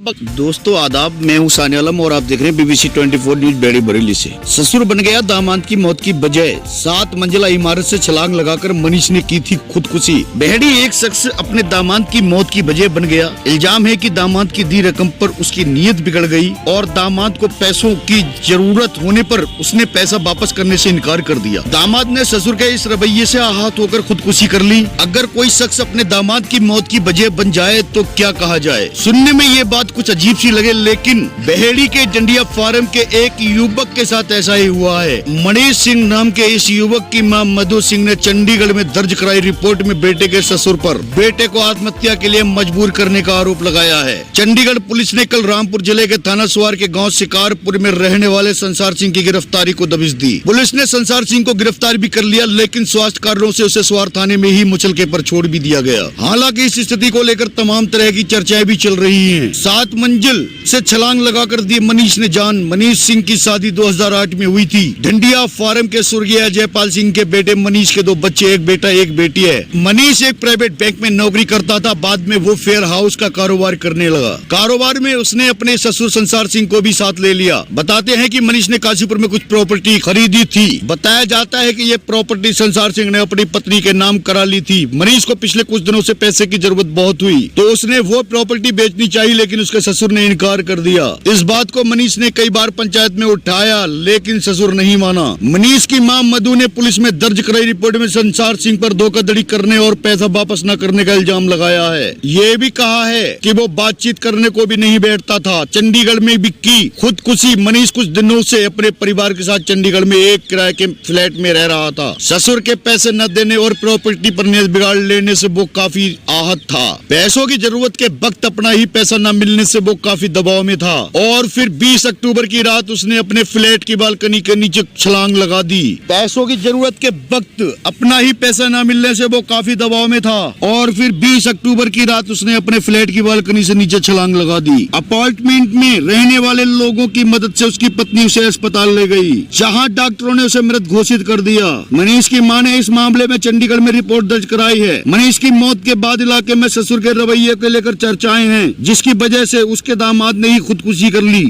दोस्तों आदाब, मैं हूं सानी आलम और आप देख रहे हैं BBC 24 न्यूज बेड़ी बरेली से। ससुर बन गया दामाद की मौत की वजह, 7 मंजिला इमारत से छलांग लगाकर मनीष ने की थी खुदकुशी। बेहड़ी एक शख्स अपने दामाद की मौत की वजह बन गया। इल्जाम है कि दामाद की दी रकम पर उसकी नीयत बिगड़ गई और दामाद को पैसों की जरूरत होने पर उसने पैसा वापस करने से इनकार कर दिया। दामाद ने ससुर के इस रवैये से आहत होकर खुदकुशी कर ली। अगर कोई शख्स अपने दामाद की मौत की वजह बन जाए तो क्या कहा जाए। सुनने में ये बात कुछ अजीब सी लगे, लेकिन बेहड़ी के डंडिया फार्म के एक युवक के साथ ऐसा ही हुआ है। मनीष सिंह नाम के इस युवक की मां मधु सिंह ने चंडीगढ़ में दर्ज कराई रिपोर्ट में बेटे के ससुर पर बेटे को आत्महत्या के लिए मजबूर करने का आरोप लगाया है। चंडीगढ़ पुलिस ने कल रामपुर जिले के थाना सुवार के गाँव शिकारपुर में रहने वाले संसार सिंह की गिरफ्तारी को दबिश दी। पुलिस ने संसार सिंह को गिरफ्तार भी कर लिया, लेकिन स्वास्थ्य कारणों से उसे सुवार थाने में ही मुचलके पर छोड़ भी दिया गया। हालांकि इस स्थिति को लेकर तमाम तरह की चर्चाएं भी चल रही हैं। 7 मंजिल से छलांग लगाकर दी मनीष ने जान। मनीष सिंह की शादी 2008 में हुई थी। डंडिया फार्म के स्वर्गीय जयपाल सिंह के बेटे मनीष के 2 बच्चे, एक बेटा एक बेटी है। मनीष एक प्राइवेट बैंक में नौकरी करता था। बाद में वो फेयर हाउस का कारोबार करने लगा। कारोबार में उसने अपने ससुर संसार सिंह को भी साथ ले लिया। बताते हैं कि मनीष ने काशीपुर में कुछ प्रॉपर्टी खरीदी थी। बताया जाता है कि ये प्रॉपर्टी संसार सिंह ने अपनी पत्नी के नाम करा ली थी। मनीष को पिछले कुछ दिनों से पैसे की जरूरत बहुत हुई तो उसने वो प्रॉपर्टी बेचनी चाहिए, लेकिन उसके ससुर ने इनकार कर दिया। इस बात को मनीष ने कई बार पंचायत में उठाया, लेकिन ससुर नहीं माना। मनीष की मां मधु ने पुलिस में दर्ज कराई रिपोर्ट में संसार सिंह पर धोखाधड़ी करने और पैसा वापस न करने का इल्जाम लगाया है। ये भी कहा है कि वो बातचीत करने को भी नहीं बैठता था। चंडीगढ़ में भी की खुदकुशी। मनीष कुछ दिनों से अपने परिवार के साथ चंडीगढ़ में एक किराए के फ्लैट में रह रहा था। ससुर के पैसे न देने और प्रॉपर्टी पर नियत बिगाड़ लेने से वो काफी आहत था। पैसों की जरूरत के वक्त अपना ही पैसा न मिलने से वो काफी दबाव में था और फिर 20 अक्टूबर की रात उसने अपने फ्लैट की बालकनी के नीचे छलांग लगा दी। पैसों की जरूरत के वक्त अपना ही पैसा न मिलने से वो काफी दबाव में था और फिर 20 अक्टूबर की रात उसने अपने फ्लैट की बालकनी से नीचे छलांग लगा दी। अपार्टमेंट में रहने वाले लोगों की मदद से उसकी पत्नी उसे अस्पताल ले गई, जहां डॉक्टरों ने उसे मृत घोषित कर दिया। मनीष की मां ने इस मामले में चंडीगढ़ में रिपोर्ट दर्ज कराई है। मनीष की मौत के बाद इलाके में ससुर के रवैये को लेकर चर्चाएं हैं, जिसकी वजह से उसके दामाद ने ही खुदकुशी कर ली।